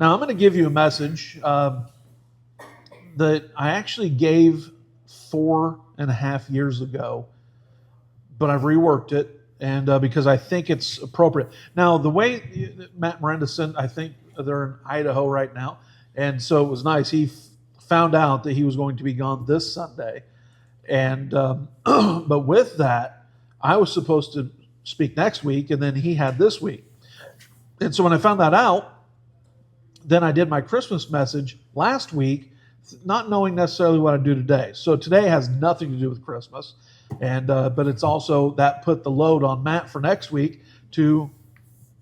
Now, I'm going to give you a message that I actually gave 4.5 years ago, but I've reworked it, and because I think it's appropriate. Now, the way Matt Miranda sent, I think they're in Idaho right now, and so it was nice. He found out that he was going to be gone this Sunday, and but with that, I was supposed to speak next week, and then he had this week. And so when I found that out, then I did my Christmas message last week, not knowing necessarily what I'd do today. So today has nothing to do with Christmas, and but it's also that put the load on Matt for next week to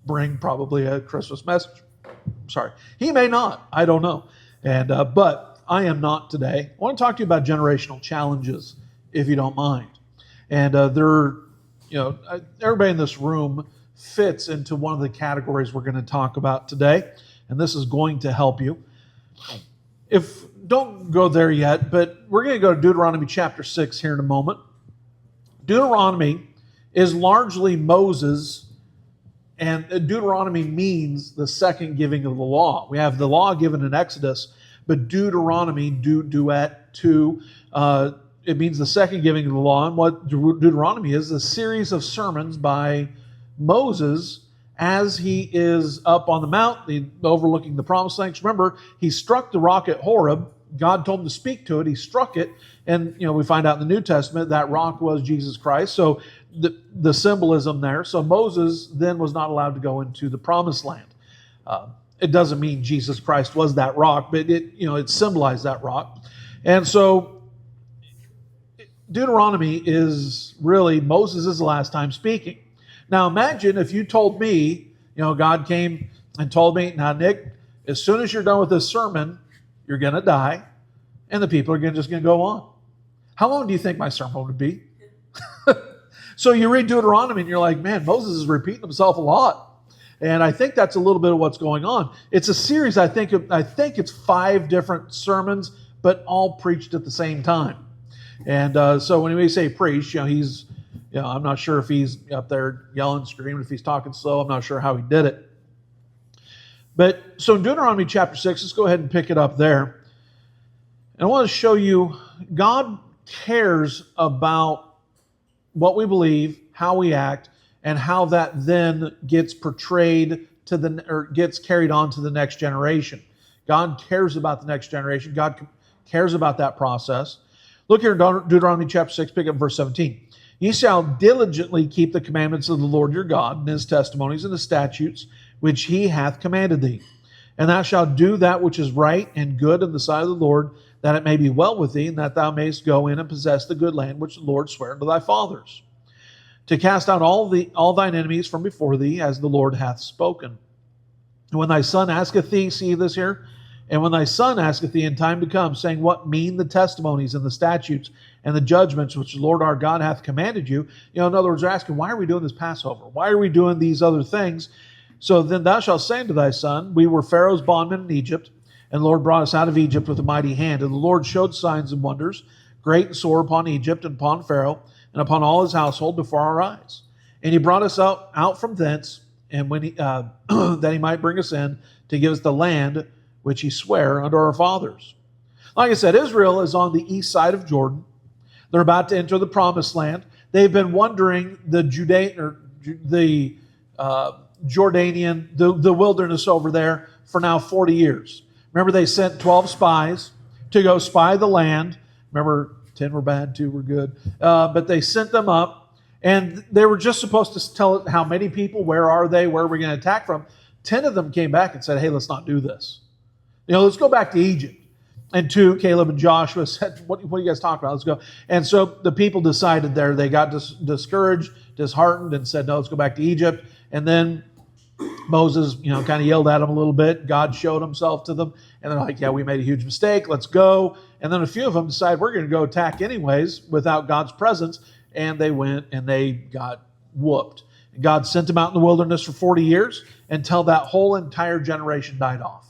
bring probably a Christmas message. Sorry, he may not. I don't know, and but I am not today. I want to talk to you about generational challenges, if you don't mind. And everybody in this room fits into one of the categories we're going to talk about today, and this is going to help you. Don't go there yet, but we're going to go to Deuteronomy chapter 6 here in a moment. Deuteronomy is largely Moses, and Deuteronomy means the second giving of the law. We have the law given in Exodus, but Deuteronomy, it means the second giving of the law. And what Deuteronomy is a series of sermons by Moses as he is up on the mountain overlooking the promised land. Remember, he struck the rock at Horeb. God told him to speak to it. He struck it. And, we find out in the New Testament that rock was Jesus Christ. So the symbolism there. So Moses then was not allowed to go into the promised land. It doesn't mean Jesus Christ was that rock, but it symbolized that rock. And so Deuteronomy is really Moses' last time speaking. Now imagine if you told me, God came and told me, now Nick, as soon as you're done with this sermon, you're going to die, and the people are just going to go on. How long do you think my sermon would be? So you read Deuteronomy and you're like, man, Moses is repeating himself a lot. And I think that's a little bit of what's going on. It's a series, I think it's 5 different sermons, but all preached at the same time. And so when we say preach, he's, I'm not sure if he's up there yelling, screaming, if he's talking slow. I'm not sure how he did it. But so in Deuteronomy chapter 6, let's go ahead and pick it up there. And I want to show you God cares about what we believe, how we act, and how that then gets portrayed gets carried on to the next generation. God cares about the next generation. God cares about that process. Look here in Deuteronomy chapter 6, pick up verse 17. Ye shall diligently keep the commandments of the Lord your God, and his testimonies and his statutes, which he hath commanded thee. And thou shalt do that which is right and good in the sight of the Lord, that it may be well with thee, and that thou mayest go in and possess the good land which the Lord sware unto thy fathers, to cast out all thine enemies from before thee, as the Lord hath spoken. And when thy son asketh thee, see this here, and when thy son asketh thee in time to come, saying, what mean the testimonies and the statutes and the judgments which the Lord our God hath commanded you? In other words, they're asking, why are we doing this Passover? Why are we doing these other things? So then thou shalt say unto thy son, we were Pharaoh's bondmen in Egypt, and the Lord brought us out of Egypt with a mighty hand. And the Lord showed signs and wonders, great and sore, upon Egypt and upon Pharaoh, and upon all his household before our eyes. And he brought us out from thence, and when that he might bring us in to give us the land which he sware unto our fathers. Like I said, Israel is on the east side of Jordan. They're about to enter the promised land. They've been wandering the Jordanian, the wilderness over there for now 40 years. Remember, they sent 12 spies to go spy the land. Remember, 10 were bad, 2 were good. But they sent them up, and they were just supposed to tell it how many people, where are they, where are we going to attack from. 10 of them came back and said, hey, let's not do this. Let's go back to Egypt. And 2, Caleb and Joshua said, what are you guys talking about? Let's go. And so the people decided there, they got discouraged, disheartened, and said, no, let's go back to Egypt. And then Moses, kind of yelled at them a little bit. God showed himself to them. And they're like, yeah, we made a huge mistake. Let's go. And then a few of them decided we're going to go attack anyways without God's presence. And they went and they got whooped. And God sent them out in the wilderness for 40 years until that whole entire generation died off.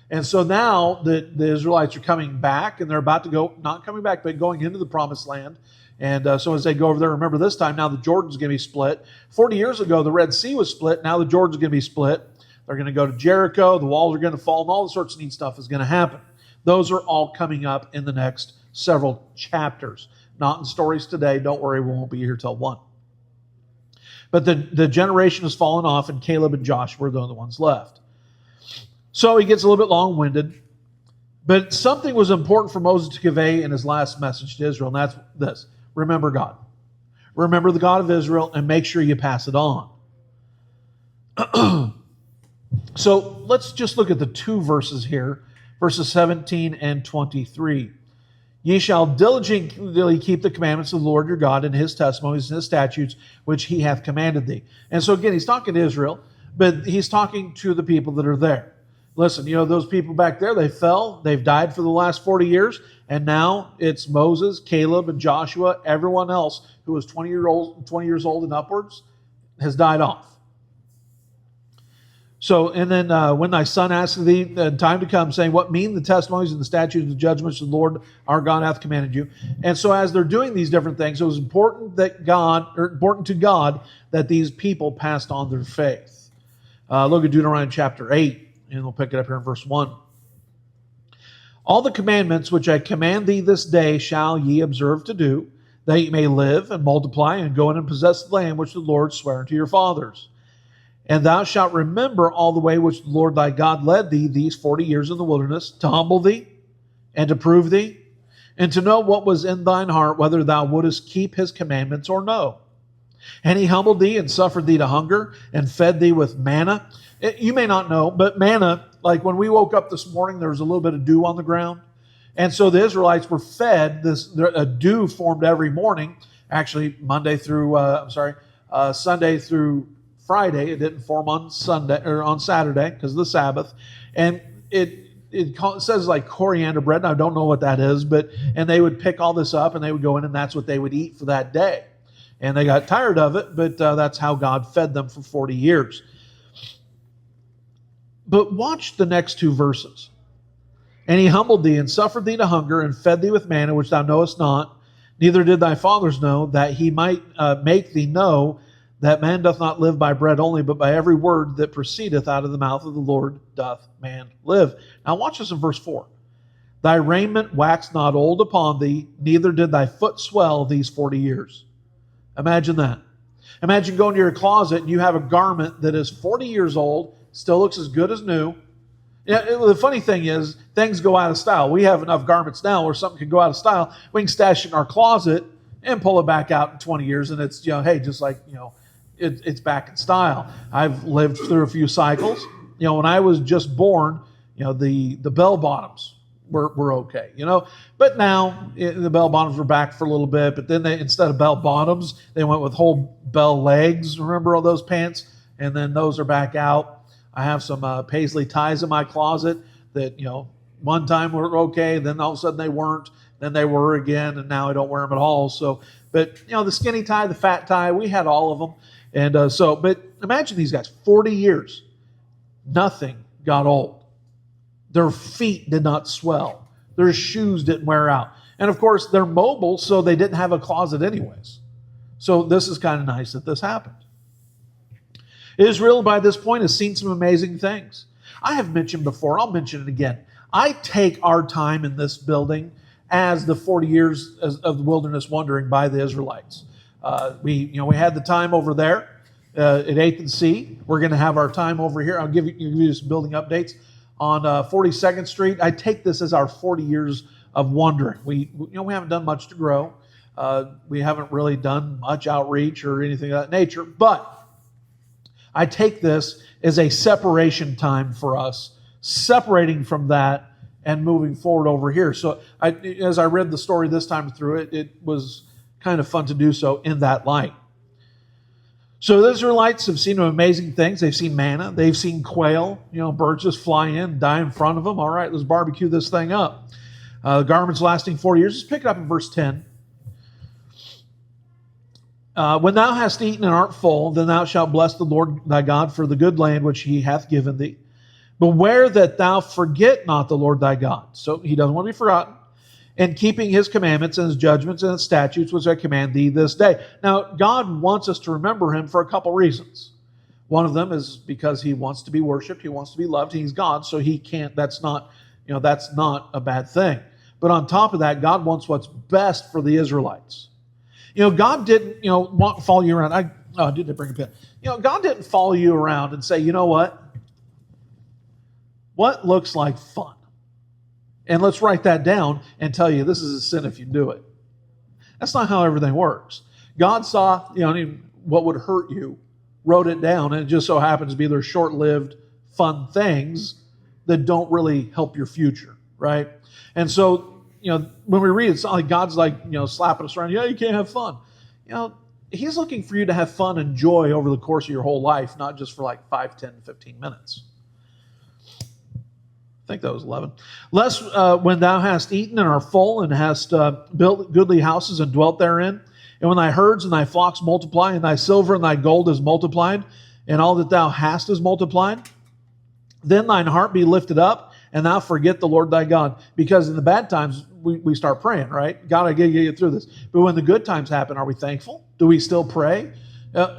And so now the Israelites are coming back, and they're about to go, not coming back, but going into the promised land. And so as they go over there, remember this time, now the Jordan's going to be split. 40 years ago, the Red Sea was split. Now the Jordan's going to be split. They're going to go to Jericho. The walls are going to fall, and all the sorts of neat stuff is going to happen. Those are all coming up in the next several chapters. Not in stories today. Don't worry, we won't be here till 1. But the generation has fallen off, and Caleb and Joshua are the only ones left. So he gets a little bit long-winded. But something was important for Moses to convey in his last message to Israel, and that's this. Remember God. Remember the God of Israel, and make sure you pass it on. So let's just look at the 2 verses here, verses 17 and 23. Ye shall diligently keep the commandments of the Lord your God and his testimonies and his statutes, which he hath commanded thee. And so again, he's talking to Israel, but he's talking to the people that are there. Listen, those people back there, they fell, they've died for the last 40 years, and now it's Moses, Caleb, and Joshua. Everyone else who was 20 years old and upwards has died off. So, and then when thy son asked thee time to come, saying, what mean the testimonies and the statutes and the judgments of the Lord our God hath commanded you? And so as they're doing these different things, it was important to God that these people passed on their faith. Look at Deuteronomy chapter 8. And we'll pick it up here in verse 1. All the commandments which I command thee this day shall ye observe to do, that ye may live and multiply and go in and possess the land which the Lord sware unto your fathers. And thou shalt remember all the way which the Lord thy God led thee these 40 years in the wilderness, to humble thee and to prove thee, and to know what was in thine heart, whether thou wouldest keep his commandments or no. And he humbled thee and suffered thee to hunger and fed thee with manna. You may not know, but manna, like when we woke up this morning, there was a little bit of dew on the ground. And so the Israelites were fed a dew formed every morning, actually Sunday through Friday. It didn't form on Sunday or on Saturday because of the Sabbath. And it says like coriander bread, and I don't know what that is, and they would pick all this up and they would go in and that's what they would eat for that day. And they got tired of it, but that's how God fed them for 40 years. But watch the next 2 verses. And he humbled thee and suffered thee to hunger and fed thee with manna which thou knowest not, neither did thy fathers know, that he might make thee know that man doth not live by bread only, but by every word that proceedeth out of the mouth of the Lord doth man live. Now watch this in verse 4. Thy raiment waxed not old upon thee, neither did thy foot swell these 40 years. Imagine that. Imagine going to your closet and you have a garment that is 40 years old, still looks as good as new. The funny thing is, things go out of style. We have enough garments now where something can go out of style. We can stash it in our closet and pull it back out in 20 years, and it's, hey, just like, it's back in style. I've lived through a few cycles. When I was just born, the bell bottoms were okay, But now the bell bottoms were back for a little bit, but then instead of bell bottoms, they went with whole bell legs. Remember all those pants? And then those are back out. I have some paisley ties in my closet that, one time were okay, then all of a sudden they weren't, then they were again, and now I don't wear them at all. So, but, the skinny tie, the fat tie, we had all of them. And but imagine these guys, 40 years, nothing got old. Their feet did not swell. Their shoes didn't wear out. And of course, they're mobile, so they didn't have a closet anyways. So this is kind of nice that this happened. Israel, by this point, has seen some amazing things. I have mentioned before, I'll mention it again. I take our time in this building as the 40 years of wilderness wandering by the Israelites. We had the time over there at 8th and C. We're going to have our time over here. I'll give you some building updates. On 42nd Street, I take this as our 40 years of wandering. We haven't done much to grow. We haven't really done much outreach or anything of that nature, but I take this as a separation time for us, separating from that and moving forward over here. So as I read the story this time through, it was kind of fun to do so in that light. So the Israelites have seen amazing things. They've seen manna. They've seen quail. Birds just fly in, die in front of them. All right, let's barbecue this thing up. The garments lasting 40 years. Let's pick it up in verse 10. When thou hast eaten and art full, then thou shalt bless the Lord thy God for the good land which he hath given thee. Beware that thou forget not the Lord thy God. So he doesn't want to be forgotten. And keeping his commandments and his judgments and his statutes which I command thee this day. Now, God wants us to remember him for a couple reasons. One of them is because he wants to be worshiped, he wants to be loved, he's God, so he can't, that's not a bad thing. But on top of that, God wants what's best for the Israelites. God didn't, follow you around. I did bring a pen. God didn't follow you around and say, you know what? What looks like fun? And let's write that down and tell you this is a sin if you do it. That's not how everything works. God saw, what would hurt you, wrote it down, and it just so happens to be their short-lived, fun things that don't really help your future, right? And so, when we read it, it's not like God's slapping us around, you can't have fun. He's looking for you to have fun and joy over the course of your whole life, not just for 5, 10, 15 minutes. I think that was 11. Lest when thou hast eaten and are full, and hast built goodly houses and dwelt therein, and when thy herds and thy flocks multiply, and thy silver and thy gold is multiplied, and all that thou hast is multiplied, then thine heart be lifted up, and thou forget the Lord thy God. Because in the bad times, we start praying, right? God, I got to get you through this. But when the good times happen, are we thankful? Do we still pray?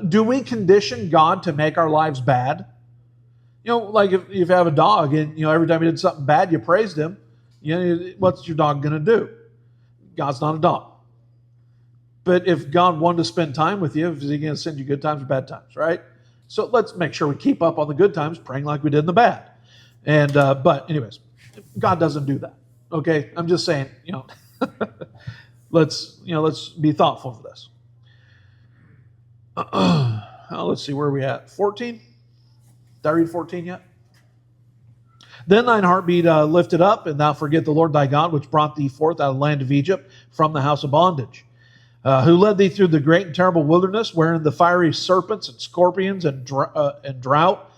Do we condition God to make our lives bad? Like if you have a dog and, every time he did something bad, you praised him, what's your dog going to do? God's not a dog. But if God wanted to spend time with you, is he going to send you good times or bad times, right? So let's make sure we keep up on the good times, praying like we did in the bad. And but anyways, God doesn't do that. Okay, I'm just saying, let's be thoughtful for this. Let's see, where are we at? 14? Did I read 14 yet? Then thine heart be lifted up, and thou forget the Lord thy God, which brought thee forth out of the land of Egypt from the house of bondage, who led thee through the great and terrible wilderness, wherein the fiery serpents and scorpions and drought,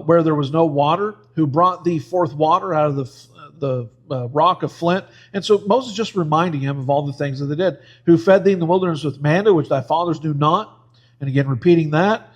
where there was no water, who brought thee forth water out of the rock of flint. And so Moses just reminding him of all the things that they did, who fed thee in the wilderness with manna, which thy fathers knew not. And again, repeating that.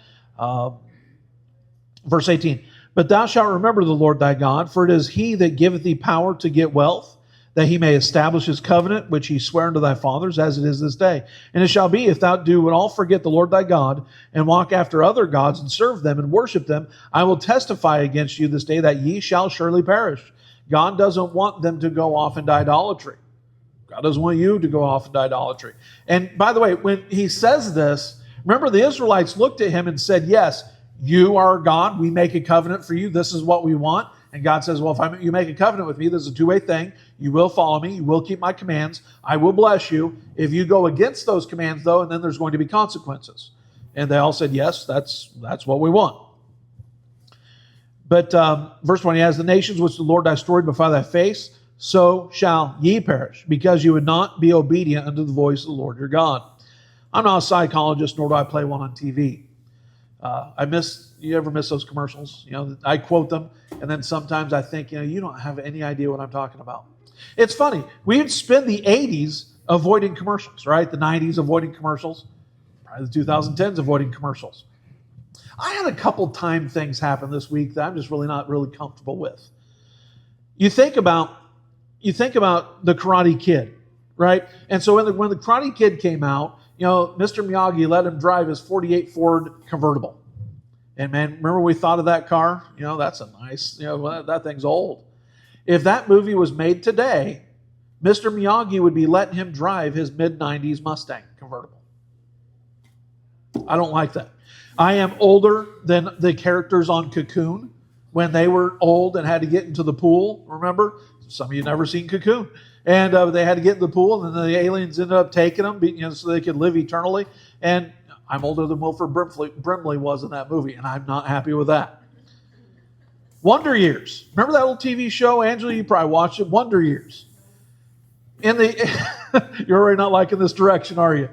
Verse 18, but thou shalt remember the Lord thy God, for it is he that giveth thee power to get wealth, that he may establish his covenant, which he sware unto thy fathers, as it is this day. And it shall be, if thou do at all forget the Lord thy God, and walk after other gods, and serve them, and worship them, I will testify against you this day that ye shall surely perish. God doesn't want them to go off into idolatry. God doesn't want you to go off into idolatry. And by the way, when he says this, remember the Israelites looked at him and said, yes, you are God. We make a covenant for you. This is what we want. And God says, well, if you make a covenant with me, this is a two-way thing. You will follow me. You will keep my commands. I will bless you. If you go against those commands, though, and then there's going to be consequences. And they all said, yes, that's what we want. But verse 20, as the nations which the Lord destroyed before thy face, so shall ye perish, because you would not be obedient unto the voice of the Lord your God. I'm not a psychologist, nor do I play one on TV. You ever miss those commercials? I quote them, and then sometimes I think, you don't have any idea what I'm talking about. It's funny. We would spend the 80s avoiding commercials, right? The 90s avoiding commercials, probably the 2010s avoiding commercials. I had a couple time things happen this week that I'm just not really comfortable with. You think about the Karate Kid, right? And so when the Karate Kid came out, Mr. Miyagi let him drive his 48 Ford convertible. And man, remember we thought of that car? That's a nice, that thing's old. If that movie was made today, Mr. Miyagi would be letting him drive his mid-90s Mustang convertible. I don't like that. I am older than the characters on Cocoon when they were old and had to get into the pool. Remember? Some of you never seen Cocoon. And they had to get in the pool, and then the aliens ended up taking them, so they could live eternally. And I'm older than Wilford Brimley was in that movie, and I'm not happy with that. Wonder Years. Remember that old TV show, Angela? You probably watched it. Wonder Years. You're already not liking this direction, are you?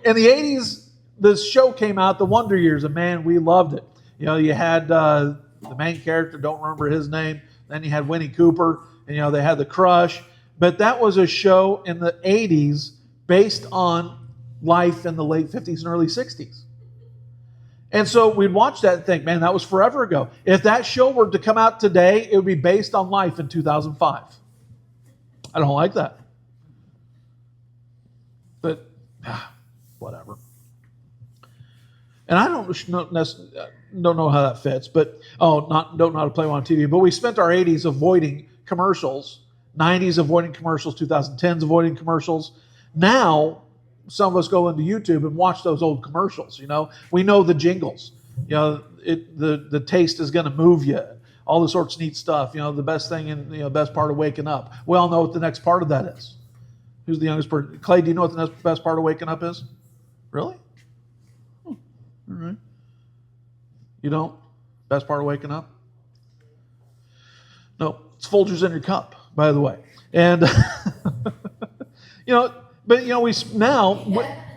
In the 80s, this show came out, The Wonder Years, and man, we loved it. You had the main character, don't remember his name. Then you had Winnie Cooper, and they had the crush. But that was a show in the 80s based on life in the late 50s and early 60s. And so we'd watch that and think, man, that was forever ago. If that show were to come out today, it would be based on life in 2005. I don't like that. But whatever. And I don't don't know how that fits, but don't know how to play one on TV. But we spent our 80s avoiding commercials, 90s avoiding commercials, 2010s avoiding commercials. Now, some of us go into YouTube and watch those old commercials. We know the jingles. The taste is going to move you. All the sorts of neat stuff. The best thing and the best part of waking up. We all know what the next part of that is. Who's the youngest person? Clay, do you know what the best part of waking up is? Really? All right. You don't? Best part of waking up? No, it's Folgers in your cup, by the way. And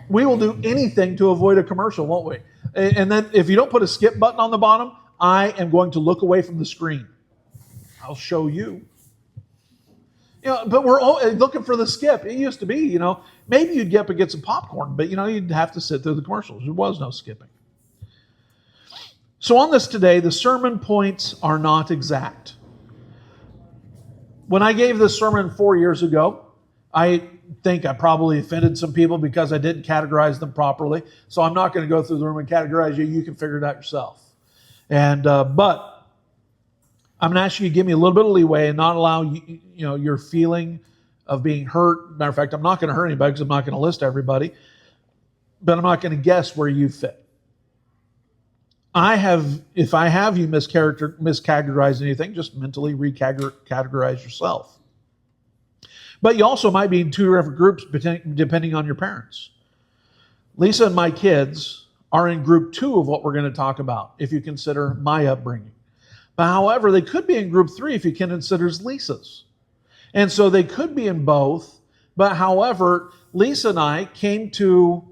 we will do anything to avoid a commercial, won't we? And then if you don't put a skip button on the bottom, I am going to look away from the screen. I'll show you. But we're looking for the skip. It used to be, maybe you'd get up and get some popcorn, but you'd have to sit through the commercials. There was no skipping. So on this today, the sermon points are not exact. When I gave this sermon 4 years ago, I think I probably offended some people because I didn't categorize them properly. So I'm not going to go through the room and categorize you. You can figure it out yourself. But I'm going to ask you to give me a little bit of leeway and not allow your feeling of being hurt. Matter of fact, I'm not going to hurt anybody because I'm not going to list everybody. But I'm not going to guess where you fit. If I have you miscategorize anything, just mentally recategorize yourself. But you also might be in two different groups depending on your parents. Lisa and my kids are in group 2 of what we're going to talk about, if you consider my upbringing. But however, they could be in group 3 if you can consider Lisa's. And so they could be in both. But however, Lisa and I came to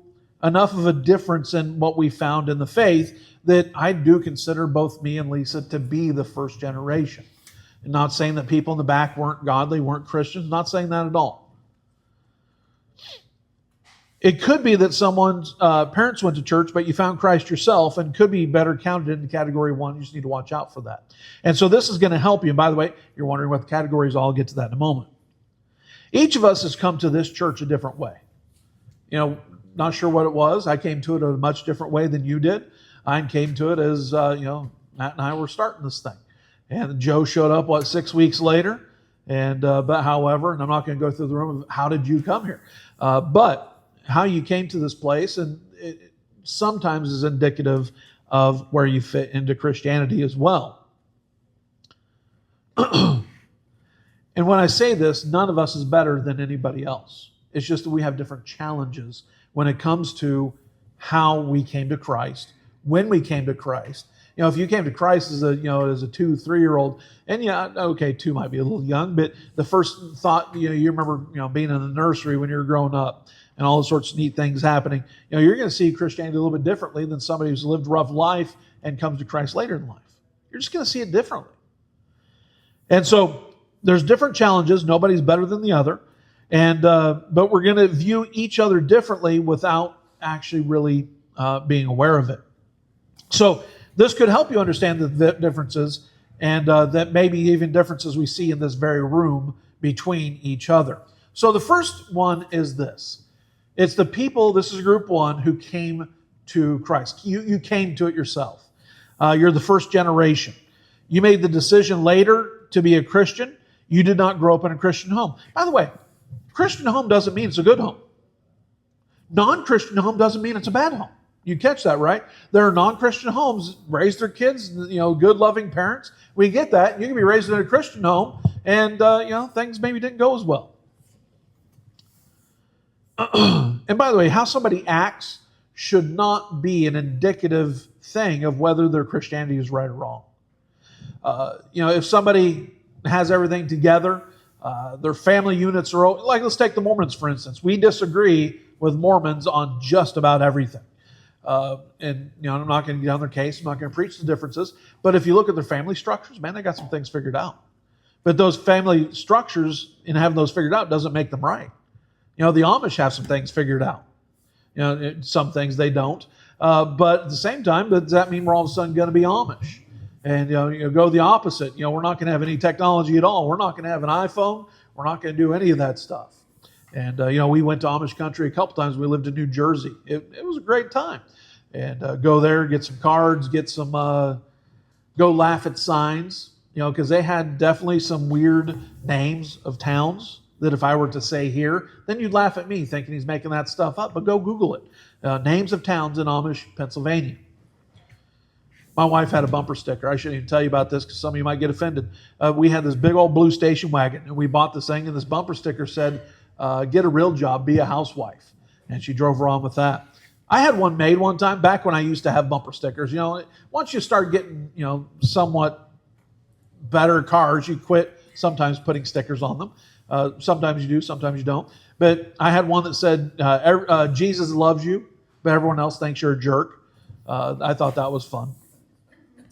enough of a difference in what we found in the faith that I do consider both me and Lisa to be the first generation. I'm not saying that people in the back weren't godly, weren't Christians. Not saying that at all. It could be that someone's parents went to church, but you found Christ yourself, and could be better counted into category 1. You just need to watch out for that. And so this is going to help you. And by the way, you're wondering what the categories are. I'll get to that in a moment. Each of us has come to this church a different way. Not sure what it was. I came to it a much different way than you did. I came to it as, Matt and I were starting this thing. And Joe showed up, 6 weeks later? But however, and I'm not going to go through the room of how did you come here. But how you came to this place, and it sometimes is indicative of where you fit into Christianity as well. And when I say this, none of us is better than anybody else. It's just that we have different challenges when it comes to how we came to Christ, when we came to Christ. If you came to Christ as a 2-3-year-old, and 2 might be a little young, but the first thought, you remember, being in the nursery when you were growing up and all sorts of neat things happening, you're going to see Christianity a little bit differently than somebody who's lived a rough life and comes to Christ later in life. You're just going to see it differently. And so there's different challenges. Nobody's better than the other. But we're going to view each other differently without actually really being aware of it. So this could help you understand the differences, and that maybe even differences we see in this very room between each other. So the first one is this. It's the people, this is group 1, who came to Christ. You came to it yourself. You're the first generation. You made the decision later to be a Christian. You did not grow up in a Christian home. By the way, Christian home doesn't mean it's a good home. Non-Christian home doesn't mean it's a bad home. You catch that, right? There are non-Christian homes, raise their kids, good, loving parents. We get that. You can be raised in a Christian home, and, things maybe didn't go as well. And by the way, how somebody acts should not be an indicative thing of whether their Christianity is right or wrong. If somebody has everything together, their family units are, like, let's take the Mormons, for instance. We disagree with Mormons on just about everything. I'm not going to get on their case. I'm not going to preach the differences. But if you look at their family structures, man, they got some things figured out. But those family structures, and having those figured out, doesn't make them right. The Amish have some things figured out. Some things they don't. But at the same time, does that mean we're all of a sudden going to be Amish? And go the opposite. We're not going to have any technology at all. We're not going to have an iPhone. We're not going to do any of that stuff. And we went to Amish country a couple times. We lived in New Jersey. It was a great time. and go there, get some cards, get some go laugh at signs, because they had definitely some weird names of towns that if I were to say here, then you'd laugh at me thinking he's making that stuff up, but go Google it. Names of towns in Amish, Pennsylvania. My wife had a bumper sticker. I shouldn't even tell you about this because some of you might get offended. We had this big old blue station wagon, and we bought this thing, and this bumper sticker said, get a real job, be a housewife. And she drove around with that. I had one made one time back when I used to have bumper stickers. Once you start getting, somewhat better cars, you quit sometimes putting stickers on them. Sometimes you do, sometimes you don't. But I had one that said, Jesus loves you, but everyone else thinks you're a jerk. I thought that was fun.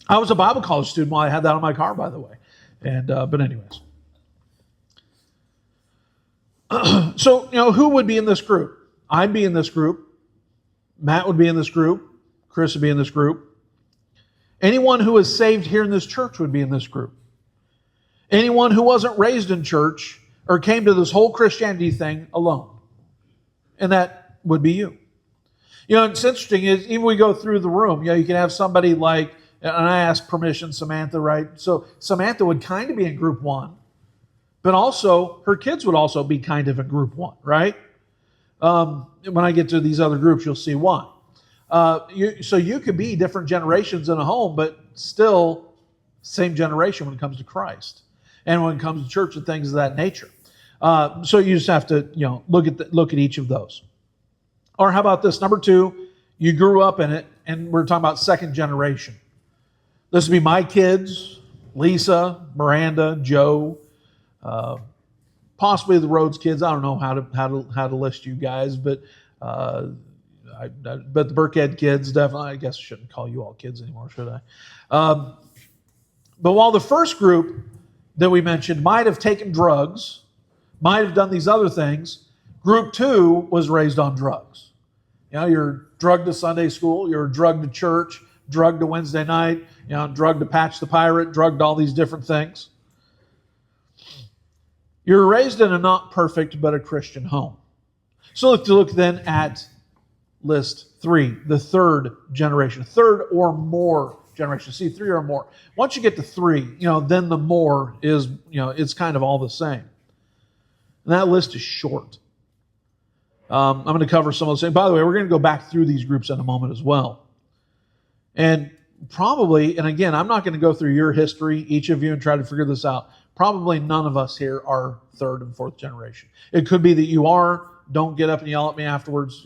I was a Bible college student while I had that on my car, by the way. But anyways. So, who would be in this group? I'd be in this group. Matt would be in this group. Chris would be in this group. Anyone who is saved here in this church would be in this group. Anyone who wasn't raised in church or came to this whole Christianity thing alone. And that would be you. It's interesting is even we go through the room, you can have somebody like, and I asked permission, Samantha, right? So Samantha would kind of be in group one, but also her kids would also be kind of in group one, right? When I get to these other groups, you'll see why. So you could be different generations in a home, but still same generation when it comes to Christ and when it comes to church and things of that nature. So you just have to, look at each of those. Or how about this? Number 2, you grew up in it, and we're talking about second generation. This would be my kids, Lisa, Miranda, Joe, possibly the Rhodes kids. I don't know how to list you guys, but but the Burkhead kids definitely. I guess I shouldn't call you all kids anymore, should I? But while the first group that we mentioned might have taken drugs, might have done these other things, group 2 was raised on drugs. You're drugged to Sunday school, you're drugged to church, drugged to Wednesday night, drugged to Patch the Pirate, drugged to all these different things. You're raised in a not perfect but a Christian home. So let's look then at list 3, the third generation, third or more generation. See, 3 or more. Once you get to 3, then the more is, it's kind of all the same. And that list is short. I'm going to cover some of those things. By the way, we're going to go back through these groups in a moment as well. And probably, and again, I'm not going to go through your history, each of you, and try to figure this out. Probably none of us here are third and fourth generation. It could be that you are. Don't get up and yell at me afterwards.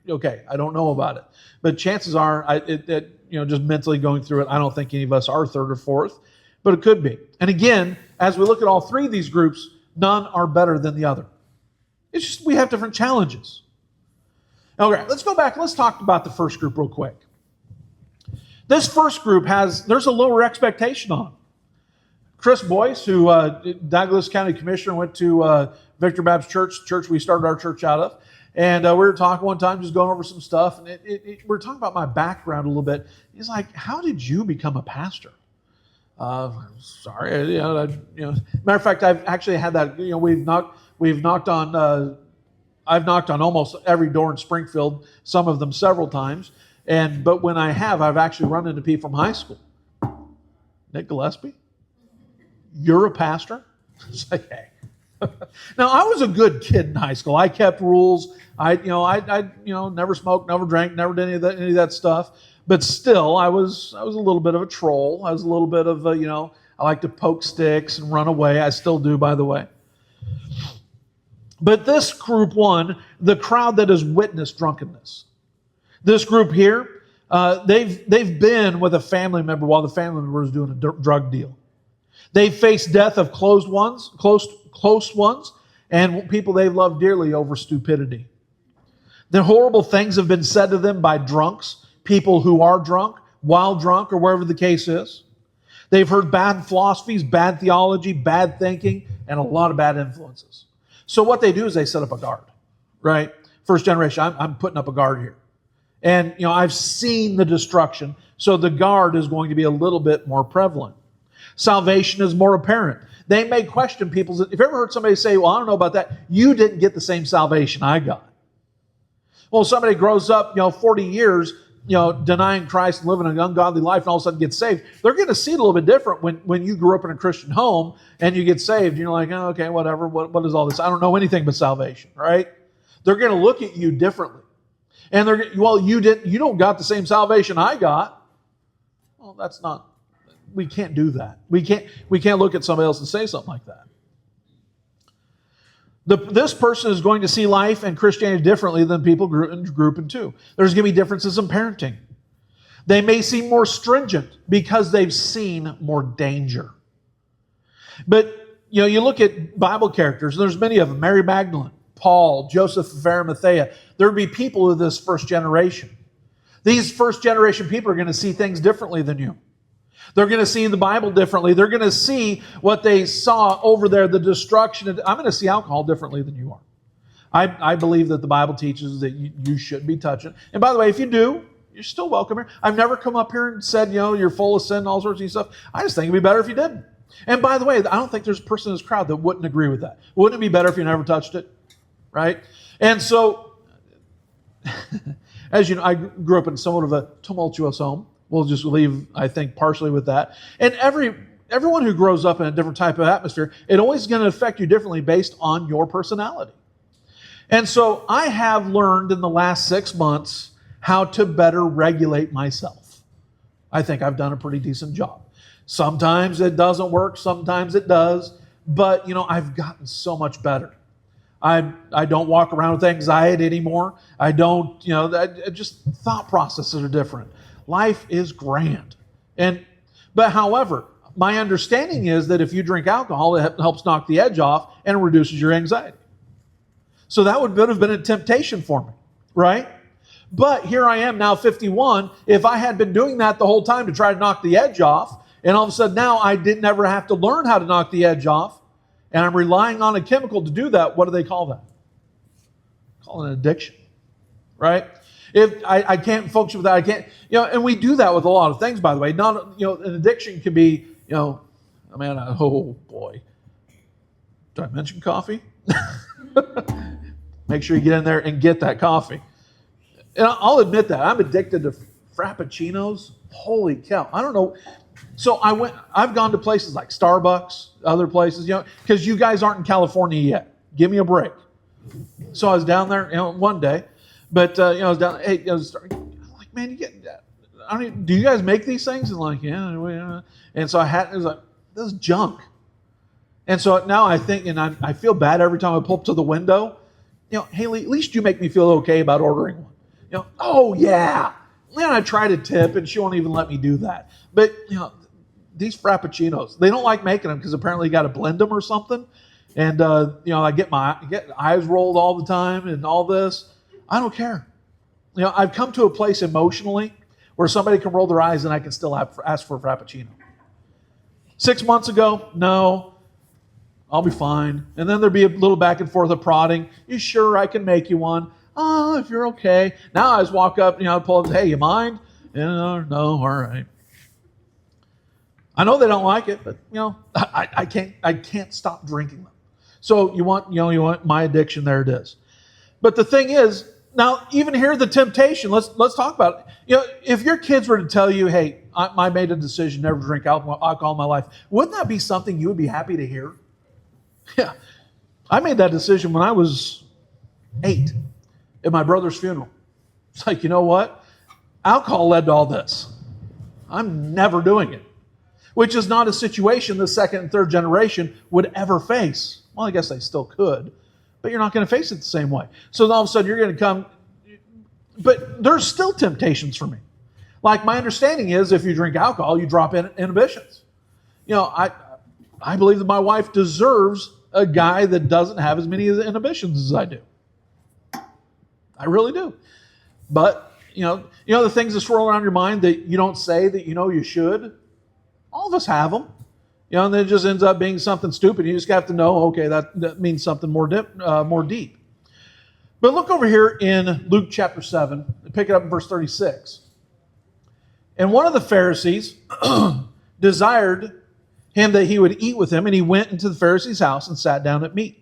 Okay, I don't know about it. But chances are, just mentally going through it, I don't think any of us are third or fourth, but it could be. And again, as we look at all 3 of these groups, none are better than the other. It's just we have different challenges. Okay, let's go back. Let's talk about the first group real quick. This first group there's a lower expectation on. Chris Boyce, who Douglas County Commissioner, went to Victory Baptist Church we started our church out of. And we were talking one time, just going over some stuff. And we were talking about my background a little bit. He's like, how did you become a pastor? Sorry, matter of fact, I've actually had that. I've knocked on almost every door in Springfield, some of them several times. But when I have, I've actually run into people from high school. Nick Gillespie, you're a pastor? It's like, hey. Now, I was a good kid in high school. I kept rules. I never smoked, never drank, never did any of that stuff. But still, I was a little bit of a troll. I was a little bit of I like to poke sticks and run away. I still do, by the way. But this group 1, the crowd that has witnessed drunkenness. This group here, they've been with a family member while the family member was doing a drug deal. They've faced death of close ones, and people they've loved dearly over stupidity. The horrible things have been said to them by drunks, people who are drunk, while drunk, or wherever the case is. They've heard bad philosophies, bad theology, bad thinking, and a lot of bad influences. So what they do is they set up a guard, right? First generation, I'm putting up a guard here. And, I've seen the destruction, so the guard is going to be a little bit more prevalent. Salvation is more apparent. They may question people's. If you ever heard somebody say, well, I don't know about that, you didn't get the same salvation I got. Well, somebody grows up, 40 years, denying Christ and living an ungodly life and all of a sudden get saved, they're going to see it a little bit different when you grew up in a Christian home and you get saved. And you're like, oh, okay, whatever. What is all this? I don't know anything but salvation, right? They're going to look at you differently. And you don't got the same salvation I got. Well, we can't do that. We can't look at somebody else and say something like that. This person is going to see life and Christianity differently than people group in two. There's going to be differences in parenting. They may seem more stringent because they've seen more danger. But you look at Bible characters, and there's many of them: Mary Magdalene, Paul, Joseph of Arimathea. There would be people of this first generation. These first generation people are going to see things differently than you. They're going to see the Bible differently. They're going to see what they saw over there, the destruction. I'm going to see alcohol differently than you are. I believe that the Bible teaches that you shouldn't be touching. And by the way, if you do, you're still welcome here. I've never come up here and said, you're full of sin and all sorts of stuff. I just think it'd be better if you didn't. And by the way, I don't think there's a person in this crowd that wouldn't agree with that. Wouldn't it be better if you never touched it? Right? And so, as you know, I grew up in somewhat of a tumultuous home. We'll just leave, I think, partially with that. And everyone who grows up in a different type of atmosphere, it always going to affect you differently based on your personality. And so I have learned in the last 6 months how to better regulate myself. I think I've done a pretty decent job. Sometimes it doesn't work, sometimes it does, but I've gotten so much better. I don't walk around with anxiety anymore. I don't, just thought processes are different. Life is grand. But however, my understanding is that if you drink alcohol, it helps knock the edge off and it reduces your anxiety. So that would have been a temptation for me, right? But here I am now 51. If I had been doing that the whole time to try to knock the edge off, and all of a sudden now I didn't ever have to learn how to knock the edge off, and I'm relying on a chemical to do that, what do they call that? Call it an addiction, right? If I can't function with that, I can't, and we do that with a lot of things, by the way. Not, an addiction can be, oh boy. Did I mention coffee? Make sure you get in there and get that coffee. And I'll admit that. I'm addicted to Frappuccinos. Holy cow. I don't know. So I've gone to places like Starbucks, other places, because you guys aren't in California yet. Give me a break. So I was down there, one day. But, I was down, I'm like, man, you get that. Do you guys make these things? And like, yeah. And so it was like, this is junk. And so now I think, and I feel bad every time I pull up to the window. Haley, at least you make me feel okay about ordering one. Oh yeah. Then I try to tip and she won't even let me do that. But, these Frappuccinos, they don't like making them because apparently you got to blend them or something. And, I get eyes rolled all the time and all this. I don't care. I've come to a place emotionally where somebody can roll their eyes and I can still ask for a Frappuccino. 6 months ago, no, I'll be fine. And then there'd be a little back and forth of prodding. You sure I can make you one? Oh, if you're okay. Now I just walk up, pull up, hey, you mind? No, all right. I know they don't like it, but I can't stop drinking them. So you want my addiction, there it is. But the thing is, now even here the temptation, let's talk about it. If your kids were to tell you, hey, I made a decision never to drink alcohol in my life, wouldn't that be something you would be happy to hear? Yeah. I made that decision when I was 8 at my brother's funeral. It's like, you know what? Alcohol led to all this. I'm never doing it. Which is not a situation the second and third generation would ever face. Well, I guess they still could, but you're not going to face it the same way. So then all of a sudden you're going to come, but there's still temptations for me. Like my understanding is if you drink alcohol, you drop in inhibitions. I believe that my wife deserves a guy that doesn't have as many inhibitions as I do. I really do. But, the things that swirl around your mind that you don't say that you should, all of us have them. And then it just ends up being something stupid. You just have to know, okay, that means something more deep. But look over here in Luke chapter 7, pick it up in verse 36. And one of the Pharisees desired him that he would eat with him, and he went into the Pharisee's house and sat down at meat.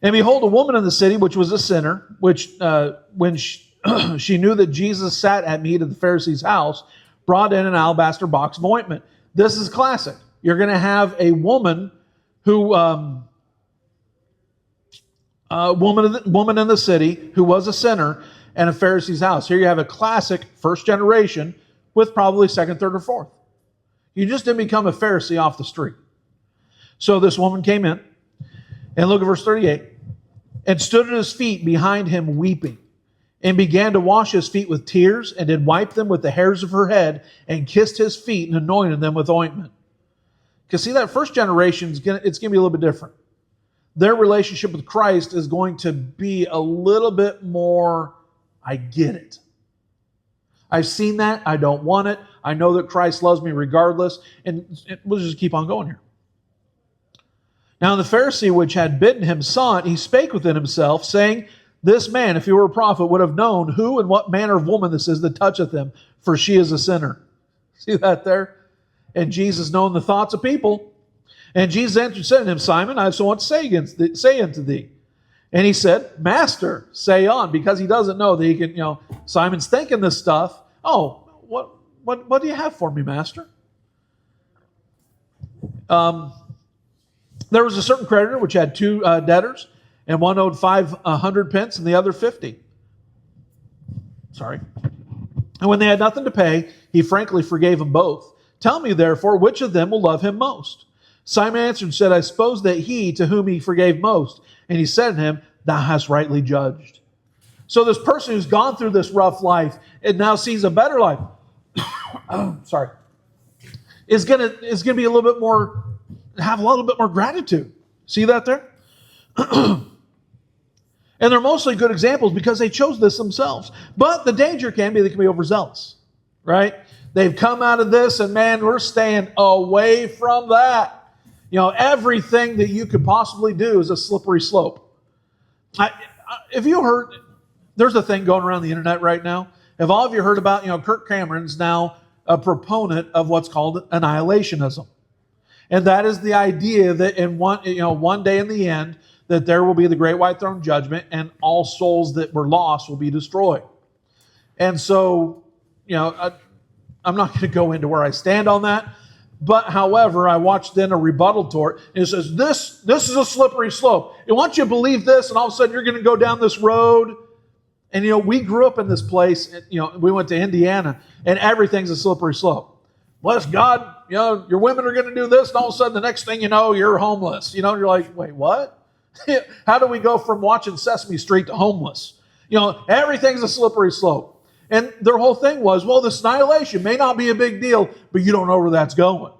And behold, a woman in the city, which was a sinner, which when she knew that Jesus sat at meat at the Pharisee's house, brought in an alabaster box of ointment. This is classic. You're going to have a woman who, woman in the city who was a sinner, and a Pharisee's house. Here you have a classic first generation with probably second, third, or fourth. You just didn't become a Pharisee off the street. So this woman came in, and look at verse 38, and stood at his feet behind him weeping, and began to wash his feet with tears, and did wipe them with the hairs of her head, and kissed his feet and anointed them with ointment. Because see, that first generation, it's going to be a little bit different. Their relationship with Christ is going to be a little bit more, I get it. I've seen that. I don't want it. I know that Christ loves me regardless. And we'll just keep on going here. Now the Pharisee which had bidden him saw it. He spake within himself, saying, this man, if he were a prophet, would have known who and what manner of woman this is that toucheth him, for she is a sinner. See that there? And Jesus knowing the thoughts of people. And Jesus answered and said to him, Simon, I have so much to say unto thee. And he said, Master, say on, because he doesn't know that he can, Simon's thinking this stuff. Oh, what do you have for me, Master? There was a certain creditor which had two debtors, and one owed 500 pence and the other 50. Sorry. And when they had nothing to pay, he frankly forgave them both. Tell me, therefore, which of them will love him most? Simon answered and said, I suppose that he to whom he forgave most. And he said to him, thou hast rightly judged. So this person who's gone through this rough life and now sees a better life, is going to be a little bit more, have a little bit more gratitude. See that there? And they're mostly good examples because they chose this themselves. But the danger can be they can be overzealous, right? They've come out of this and man, we're staying away from that. Everything that you could possibly do is a slippery slope. If you heard, there's a thing going around the internet right now. Have all of you heard about, Kirk Cameron's now a proponent of what's called annihilationism. And that is the idea that in one day in the end, that there will be the great white throne judgment and all souls that were lost will be destroyed. And so, I'm not going to go into where I stand on that. But however, I watched then a rebuttal to it, and it says, this is a slippery slope. And once you believe this, and all of a sudden you're going to go down this road. And, we grew up in this place, we went to Indiana, and everything's a slippery slope. Bless God, your women are going to do this, and all of a sudden the next thing you know, you're homeless. You're like, wait, what? How do we go from watching Sesame Street to homeless? Everything's a slippery slope. And their whole thing was, well, this annihilation may not be a big deal, but you don't know where that's going.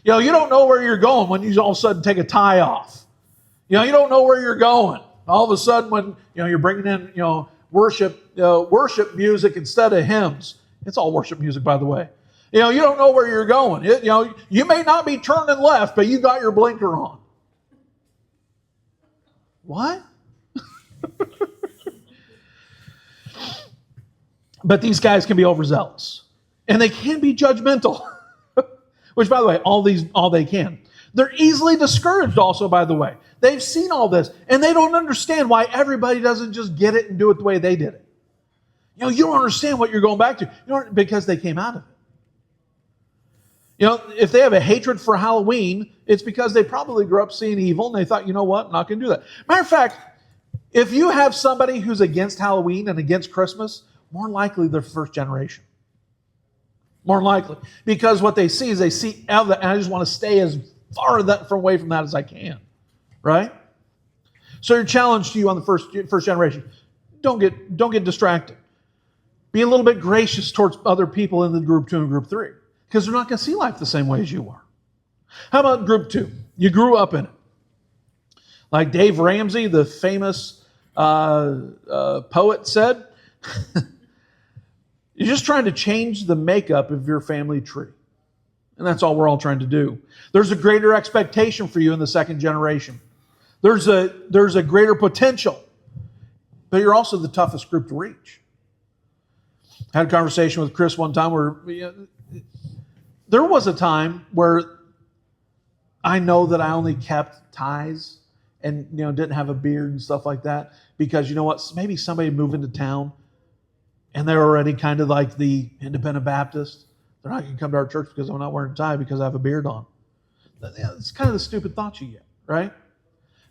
You don't know where you're going when you all of a sudden take a tie off. You don't know where you're going. All of a sudden when, you're bringing in, worship music instead of hymns. It's all worship music, by the way. You don't know where you're going. You may not be turning left, but you got your blinker on. What? But these guys can be overzealous. And they can be judgmental. Which, by the way, all they can. They're easily discouraged also, by the way. They've seen all this, and they don't understand why everybody doesn't just get it and do it the way they did it. You don't understand what you're going back to. Because they came out of it. If they have a hatred for Halloween, it's because they probably grew up seeing evil, and they thought, you know what, I'm not going to do that. Matter of fact, if you have somebody who's against Halloween and against Christmas, more likely they're first generation. More likely. Because what they see is they see, and I just want to stay as far away from that as I can. Right? So your challenge to you on the first generation, don't get distracted. Be a little bit gracious towards other people in the group 2 and group 3. Because they're not going to see life the same way as you are. How about group 2? You grew up in it. Like Dave Ramsey, the famous poet said, you're just trying to change the makeup of your family tree. And that's all we're all trying to do. There's a greater expectation for you in the second generation. There's a greater potential. But you're also the toughest group to reach. I had a conversation with Chris one time where there was a time where I know that I only kept ties and didn't have a beard and stuff like that because you know what? Maybe somebody moved into town and they're already kind of like the independent Baptist. They're not going to come to our church because I'm not wearing a tie because I have a beard on. It's kind of the stupid thoughts you get, right?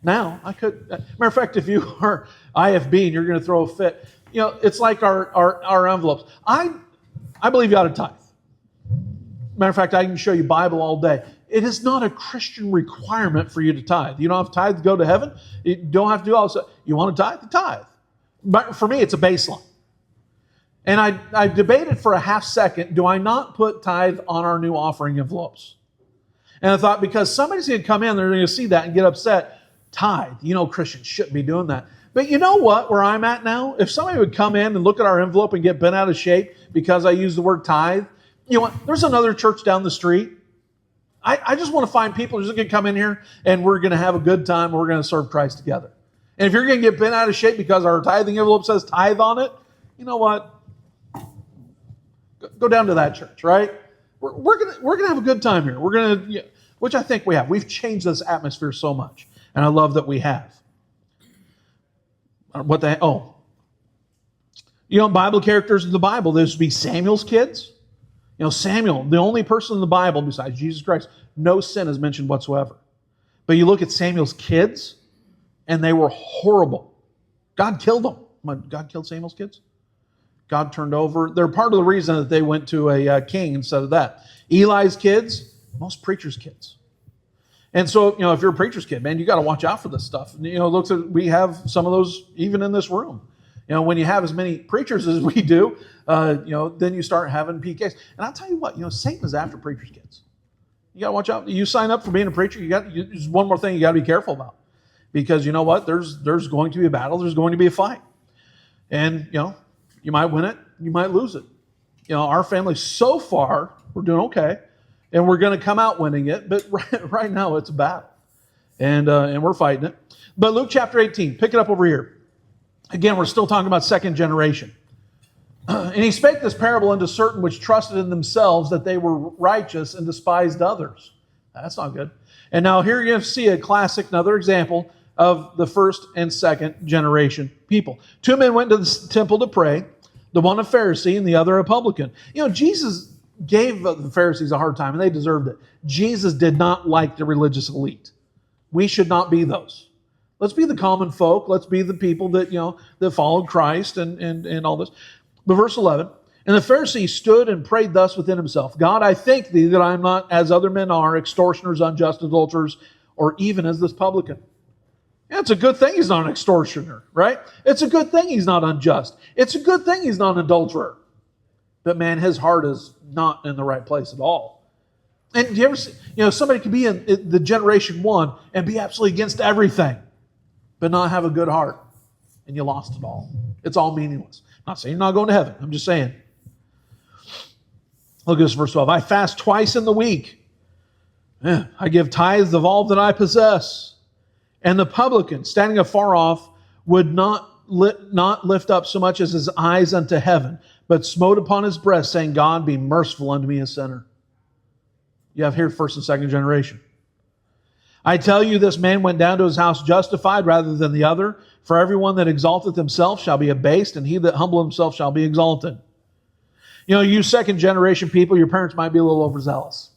Now, I could, matter of fact, if you are IFB and you're going to throw a fit, it's like our envelopes. I believe you ought to tithe. Matter of fact, I can show you Bible all day. It is not a Christian requirement for you to tithe. You don't have to tithe to go to heaven. You don't have to do all this. You want to tithe? Tithe. But for me, it's a baseline. And I debated for a half second, do I not put tithe on our new offering envelopes? And I thought, because somebody's going to come in, they're going to see that and get upset. Tithe. Christians shouldn't be doing that. But you know what, where I'm at now? If somebody would come in and look at our envelope and get bent out of shape because I use the word tithe, you know what? There's another church down the street. I just want to find people who's going to come in here and we're going to have a good time and we're going to serve Christ together. And if you're going to get bent out of shape because our tithing envelope says tithe on it, you know what? Go down to that church, right? We're gonna have a good time here. Which I think we have. We've changed this atmosphere so much, and I love that we have. Bible characters in the Bible. This would be Samuel's kids. Samuel, the only person in the Bible besides Jesus Christ, no sin is mentioned whatsoever. But you look at Samuel's kids, and they were horrible. God killed them. God killed Samuel's kids. God turned over. They're part of the reason that they went to a king instead of that. Eli's kids, most preachers' kids. And so, if you're a preacher's kid, man, you got to watch out for this stuff. We have some of those even in this room. When you have as many preachers as we do, then you start having PKs. And I'll tell you what, Satan is after preachers' kids. You got to watch out. You sign up for being a preacher, there's one more thing you got to be careful about. Because you know what? There's going to be a battle. There's going to be a fight. And, you might win it, you might lose it. Our family, so far, we're doing okay. And we're going to come out winning it. But right now, it's a battle. And we're fighting it. But Luke chapter 18, pick it up over here. Again, we're still talking about second generation. And he spake this parable unto certain which trusted in themselves that they were righteous and despised others. That's not good. And now here you see a classic, another example of the first and second generation people. Two men went to the temple to pray, the one a Pharisee and the other a publican. Jesus gave the Pharisees a hard time, and they deserved it. Jesus did not like the religious elite. We should not be those. Let's be the common folk. Let's be the people that, that followed Christ and all this. But verse 11, and the Pharisee stood and prayed thus within himself, God, I thank thee that I am not as other men are, extortioners, unjust adulterers, or even as this publican. Yeah, it's a good thing he's not an extortioner, right? It's a good thing he's not unjust. It's a good thing he's not an adulterer. But man, his heart is not in the right place at all. And do you ever see, somebody could be in the generation one and be absolutely against everything, but not have a good heart. And you lost it all. It's all meaningless. I'm not saying you're not going to heaven. I'm just saying. Look at this verse 12. I fast twice in the week. I give tithes of all that I possess. And the publican, standing afar off, would not lift up so much as his eyes unto heaven, but smote upon his breast, saying, God, be merciful unto me, a sinner. You have here first and second generation. I tell you, this man went down to his house justified rather than the other. For everyone that exalteth himself shall be abased, and he that humbleth himself shall be exalted. You second generation people, your parents might be a little overzealous.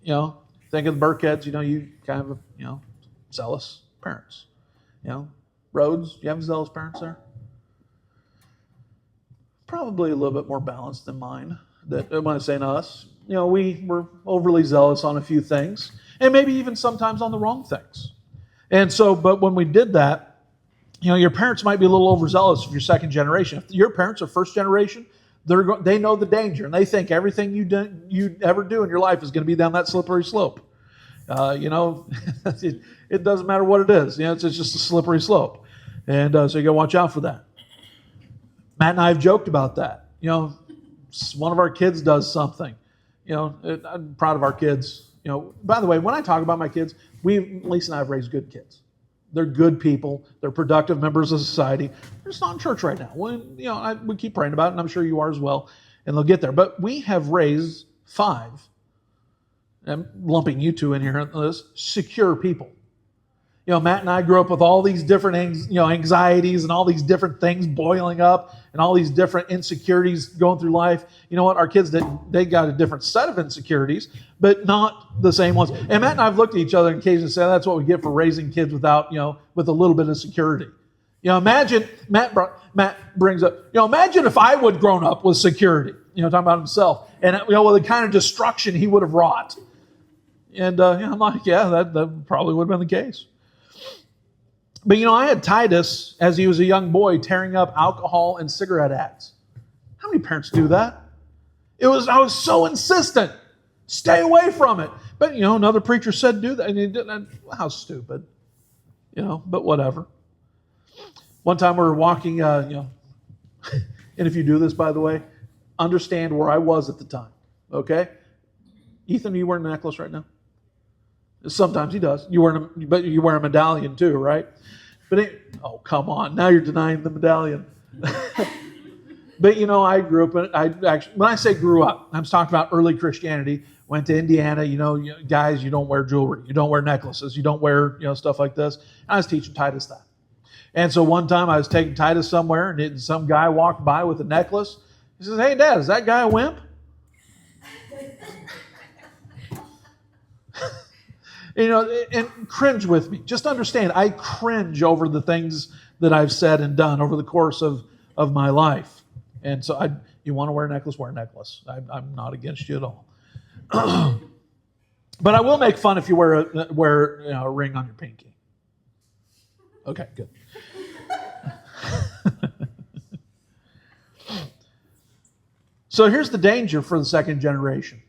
Think of the Burkheads, you kind of, zealous parents. Rhodes, you have zealous parents there? Probably a little bit more balanced than mine. That when I say us, we were overly zealous on a few things, and maybe even sometimes on the wrong things. And so, but when we did that, your parents might be a little overzealous if you're second generation. If your parents are first generation, they know the danger, and they think everything you ever do in your life is going to be down that slippery slope. It doesn't matter what it is. It's just a slippery slope. And so you got to watch out for that. Matt and I have joked about that. One of our kids does something. I'm proud of our kids. By the way, when I talk about my kids, Lisa and I have raised good kids. They're good people. They're productive members of society. They're just not in church right now. We keep praying about it, and I'm sure you are as well, and they'll get there. But we have raised 5, I'm lumping you two in here, secure people. Matt and I grew up with all these different anxieties and all these different things boiling up and all these different insecurities going through life. You know what? Our kids, they got a different set of insecurities, but not the same ones. And Matt and I have looked at each other and occasionally said, that's what we get for raising kids without, with a little bit of security. Imagine, Matt brings up, imagine if I would have grown up with security, talking about himself, and, with the kind of destruction he would have wrought. And I'm like, yeah, that probably would have been the case. But I had Titus, as he was a young boy, tearing up alcohol and cigarette ads. How many parents do that? I was so insistent. Stay away from it. But, another preacher said do that. And he didn't. How stupid. But whatever. One time we were walking, and if you do this, by the way, understand where I was at the time. Okay? Ethan, are you wearing a necklace right now? Sometimes he does. But you wear a medallion too, right? But oh, come on. Now you're denying the medallion. But I grew up, when I say grew up, I'm talking about early Christianity. Went to Indiana, guys, you don't wear jewelry. You don't wear necklaces. You don't wear, stuff like this. I was teaching Titus that. And so one time I was taking Titus somewhere and some guy walked by with a necklace. He says, hey, Dad, is that guy a wimp? And cringe with me. Just understand, I cringe over the things that I've said and done over the course of my life. And so you want to wear a necklace, wear a necklace. I'm not against you at all. But I will make fun if you wear a ring on your pinky. Okay, good. So here's the danger for the second generation.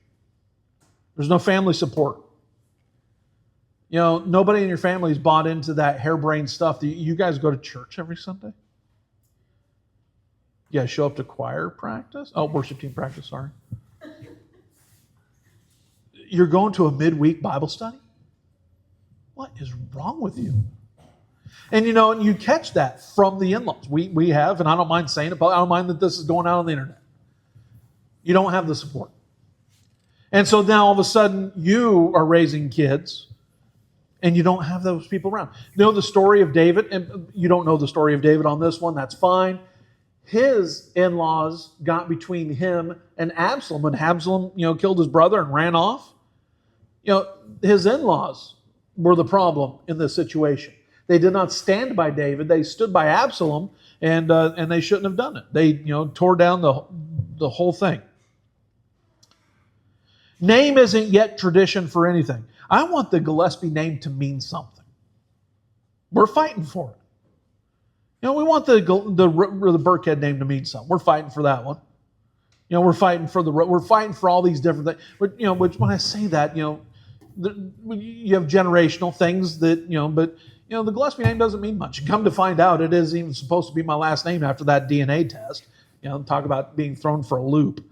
There's no family support. Nobody in your family is bought into that harebrained stuff. You guys go to church every Sunday? You guys show up to choir practice? Oh, worship team practice, sorry. You're going to a midweek Bible study? What is wrong with you? And you catch that from the in-laws. We have, and I don't mind saying it, but I don't mind that this is going out on the internet. You don't have the support. And so now all of a sudden you are raising kids and you don't have those people around. You know the story of David, and you don't know the story of David on this one, that's fine. His in-laws got between him and Absalom. When Absalom, killed his brother and ran off, his in-laws were the problem in this situation. They did not stand by David. They stood by Absalom, and they shouldn't have done it. They, tore down the whole thing. Name isn't yet tradition for anything. I want the Gillespie name to mean something. We're fighting for it. We want the Burkhead name to mean something. We're fighting for that one. We're fighting for all these different things. But which when I say that, you have generational things that but the Gillespie name doesn't mean much. Come to find out, it is even supposed to be my last name after that DNA test. Talk about being thrown for a loop.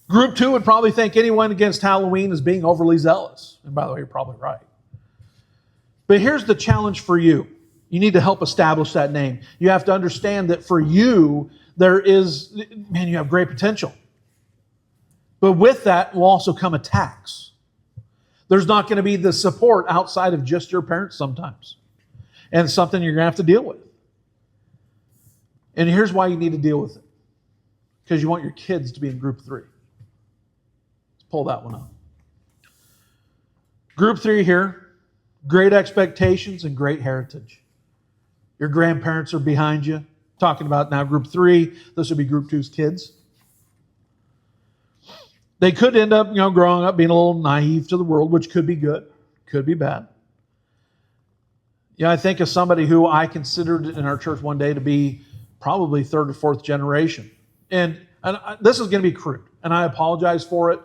Group 2 would probably think anyone against Halloween is being overly zealous. And by the way, you're probably right. But here's the challenge for you. You need to help establish that name. You have to understand that for you, you have great potential. But with that will also come attacks. There's not going to be the support outside of just your parents sometimes. And it's something you're going to have to deal with. And here's why you need to deal with it. Because you want your kids to be in group 3. Let's pull that one up. Group 3 here, great expectations and great heritage. Your grandparents are behind you. Talking about now group 3, this would be group 2's kids. They could end up, growing up being a little naive to the world, which could be good, could be bad. I think of somebody who I considered in our church one day to be probably 3rd or 4th generation. And this is going to be crude, and I apologize for it.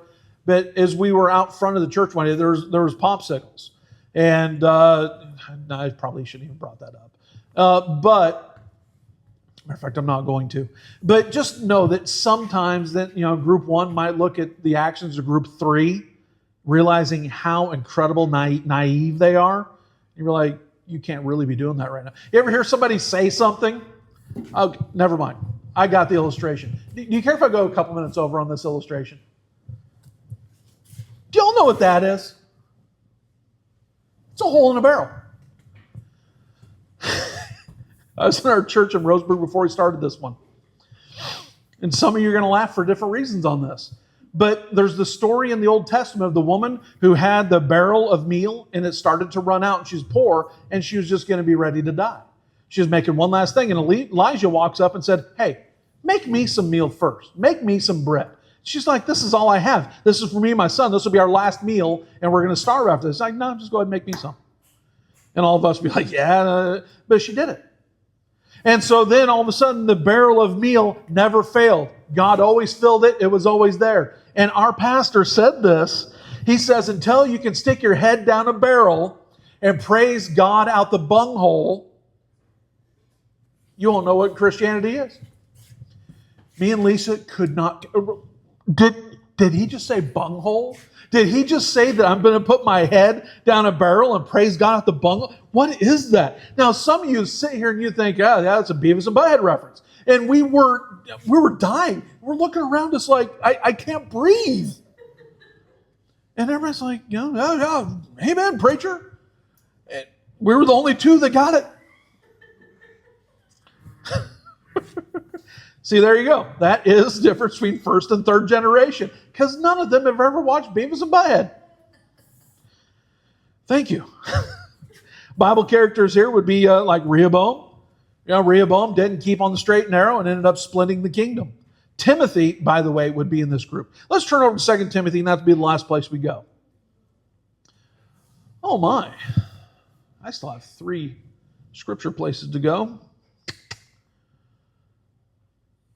But as we were out front of the church one day, there was popsicles. And I probably shouldn't even brought that up. But matter of fact, I'm not going to. But just know that sometimes that group 1 might look at the actions of group 3, realizing how incredible naive they are. You're like, you can't really be doing that right now. You ever hear somebody say something? Oh, never mind. I got the illustration. Do you care if I go a couple minutes over on this illustration? Do y'all know what that is. It's a hole in a barrel. I was in our church in Roseburg before we started this one. And some of you are going to laugh for different reasons on this. But there's the story in the Old Testament of the woman who had the barrel of meal and it started to run out and she's poor and she was just going to be ready to die. She was making one last thing and Elijah walks up and said, hey, make me some meal first. Make me some bread. She's like, this is all I have. This is for me and my son. This will be our last meal and we're going to starve after this. Like, no, just go ahead and make me some. And all of us would be like, yeah, but she did it. And so then all of a sudden the barrel of meal never failed. God always filled it. It was always there. And our pastor said this. He says, until you can stick your head down a barrel and praise God out the bunghole, you won't know what Christianity is. Me and Lisa could not. Did he just say bunghole? Did he just say that I'm going to put my head down a barrel and praise God out the bunghole? What is that? Now, some of you sit here and you think, oh, yeah, that's a Beavis and Butthead reference. And we were dying. We're looking around us like, I can't breathe. And everybody's like, yeah, amen, preacher. And we were the only two that got it. See, there you go. That is the difference between first and third generation. Because none of them have ever watched Beavis and Butthead. Thank you. Bible characters here would be like Rehoboam. Rehoboam didn't keep on the straight and narrow and ended up splitting the kingdom. Timothy, by the way, would be in this group. Let's turn over to 2 Timothy, and that'll be the last place we go. Oh my. I still have 3 scripture places to go.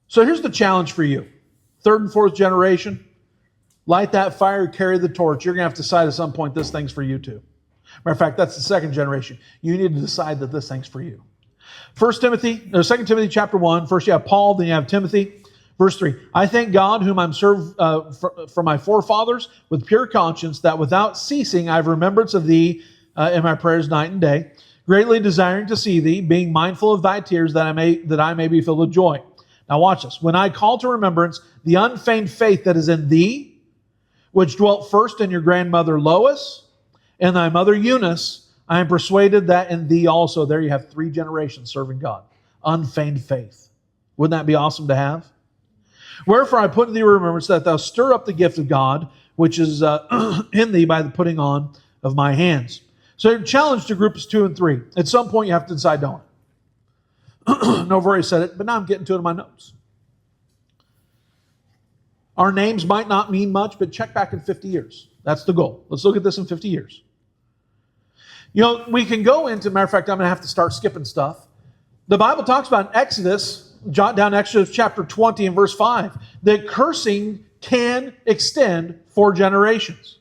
So here's the challenge for you. 3rd and 4th generation, light that fire, carry the torch. You're going to have to decide at some point this thing's for you too. Matter of fact, that's the 2nd generation. You need to decide that this thing's for you. 2 Timothy chapter 1. First you have Paul, then you have Timothy. Verse 3, I thank God whom I'm served for my forefathers with pure conscience, that without ceasing I have remembrance of thee in my prayers night and day, greatly desiring to see thee, being mindful of thy tears, that I may be filled with joy. Now watch this. When I call to remembrance the unfeigned faith that is in thee, which dwelt first in your grandmother Lois and thy mother Eunice, I am persuaded that in thee also. There you have 3 generations serving God. Unfeigned faith. Wouldn't that be awesome to have? Wherefore I put in thee remembrance that thou stir up the gift of God, which is in thee by the putting on of my hands. So your challenge to groups 2 and 3. At some point you have to decide, don't. No, I've already said it, but now I'm getting to it in my notes. Our names might not mean much, but check back in 50 years. That's the goal. Let's look at this in 50 years. We can go into, matter of fact, I'm going to have to start skipping stuff. The Bible talks about in Exodus, jot down Exodus chapter 20 and verse 5, that cursing can extend 4 generations.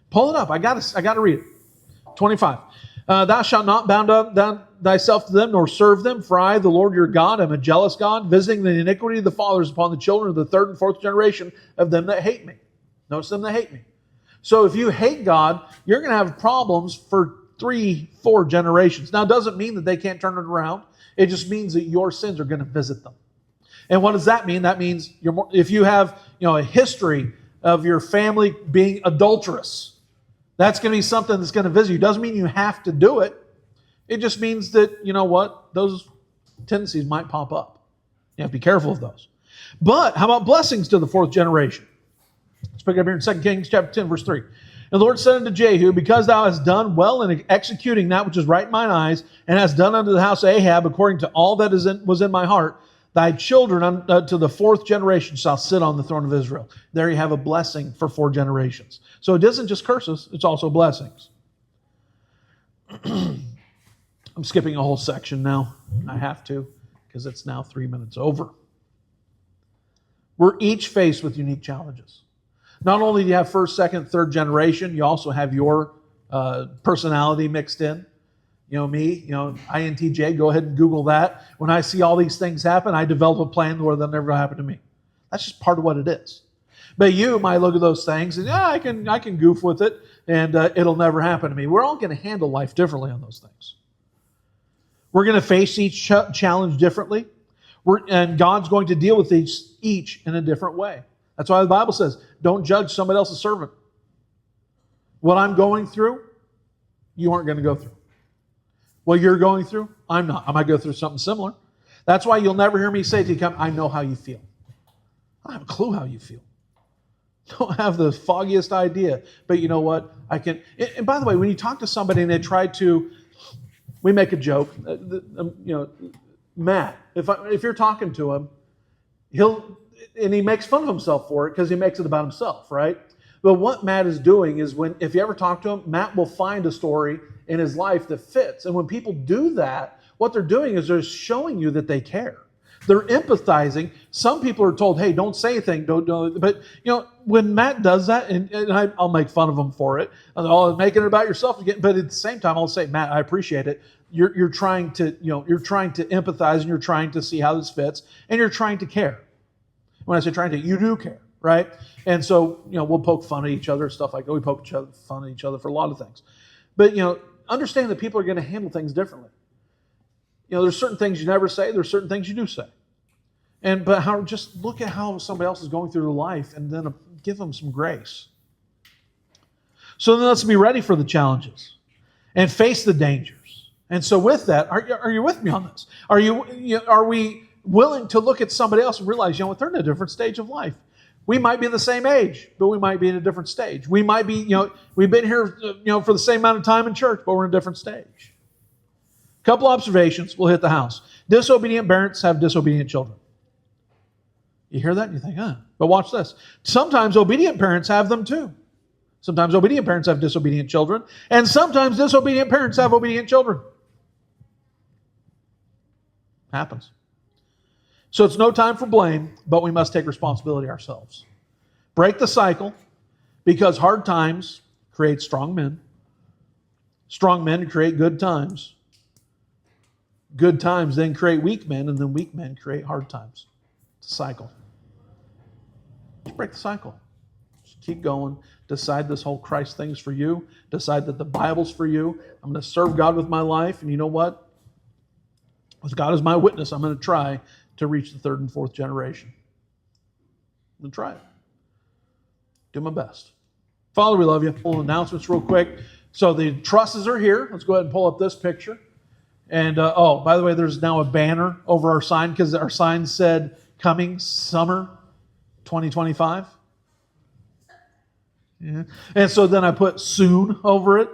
Pull it up. I got to read it. 25. Thou shalt not bound up thyself to them, nor serve them, for I, the Lord your God, am a jealous God, visiting the iniquity of the fathers upon the children of the 3rd and 4th generation of them that hate me. Notice them that hate me. So if you hate God, you're going to have problems for 3, 4 generations. Now, it doesn't mean that they can't turn it around. It just means that your sins are going to visit them. And what does that mean? That means if you have a history of your family being adulterous, that's going to be something that's going to visit you. Doesn't mean you have to do it. It just means that, those tendencies might pop up. You have to be careful of those. But how about blessings to the 4th generation? Let's pick it up here in 2 Kings chapter 10, verse 3. And the Lord said unto Jehu, because thou hast done well in executing that which is right in mine eyes, and hast done unto the house of Ahab according to all that was in my heart, thy children to the 4th generation shall sit on the throne of Israel. There you have a blessing for 4 generations. So it isn't just curses, it's also blessings. I'm skipping a whole section now. I have to, because it's now 3 minutes over. We're each faced with unique challenges. Not only do you have 1st, 2nd, 3rd generation, you also have your personality mixed in. Me, INTJ, go ahead and Google that. When I see all these things happen, I develop a plan where they'll never happen to me. That's just part of what it is. But you might look at those things and, I can goof with it, and it'll never happen to me. We're all going to handle life differently on those things. We're going to face each challenge differently, and God's going to deal with each in a different way. That's why the Bible says, don't judge somebody else's servant. What I'm going through, you aren't going to go through. What you're going through, I'm not. I might go through something similar. That's why you'll never hear me say to you, I know how you feel. I don't have a clue how you feel. Don't have the foggiest idea. But you know what? I can. And by the way, when you talk to somebody and they try to, we make a joke. Matt, if you're talking to him, he makes fun of himself for it because he makes it about himself, right? But what Matt is doing is if you ever talk to him, Matt will find a story in his life that fits. And when people do that, what they're doing is they're showing you that they care. They're empathizing. Some people are told, hey, don't say anything. Don't. But, when Matt does that, and I'll make fun of him for it, I'll make it about yourself again. But at the same time, I'll say, Matt, I appreciate it. You're trying to empathize, and you're trying to see how this fits, and you're trying to care. When I say trying to, you do care, right? And so, we'll poke fun at each other, stuff like that. We poke fun at each other for a lot of things. But, understand that people are going to handle things differently. There's certain things you never say. There's certain things you do say. But just look at how somebody else is going through their life and then give them some grace. So then let's be ready for the challenges and face the dangers. And so with that, are you with me on this? Are we willing to look at somebody else and realize, they're in a different stage of life. We might be the same age, but we might be in a different stage. We might be, we've been here, for the same amount of time in church, but we're in a different stage. Couple observations, we'll hit the house. Disobedient parents have disobedient children. You hear that and you think, But watch this. Sometimes obedient parents have them too. Sometimes obedient parents have disobedient children, and sometimes disobedient parents have obedient children. Happens. So it's no time for blame, but we must take responsibility ourselves. Break the cycle, because hard times create strong men. Strong men create good times. Good times then create weak men, and then weak men create hard times. It's a cycle. Just break the cycle. Just keep going. Decide this whole Christ thing's for you. Decide that the Bible's for you. I'm going to serve God with my life, and you know what? With God as my witness, I'm going to try to reach the third and fourth generation. I'm going to try it. Do my best. Father, we love you. Full announcements real quick. So the trusses are here. Let's go ahead and pull up this picture. And, by the way, there's now a banner over our sign because our sign said coming summer 2025. Yeah. And so then I put soon over it.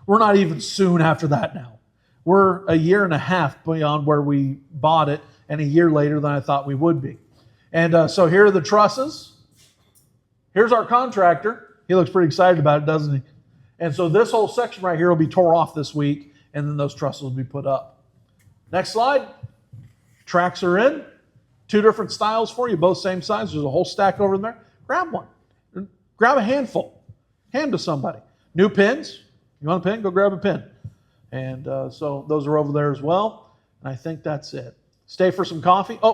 We're not even soon after that now. We're a year and a half beyond where we bought it and a year later than I thought we would be. And so here are the trusses. Here's our contractor. He looks pretty excited about it, doesn't he? And so this whole section right here will be tore off this week. And then those trusses will be put up. Next slide. Tracks are in. 2 different styles for you, both same size. There's a whole stack over there. Grab one. Grab a handful. Hand to somebody. New pins. You want a pin? Go grab a pin. And so those are over there as well. And I think that's it. Stay for some coffee. Oh,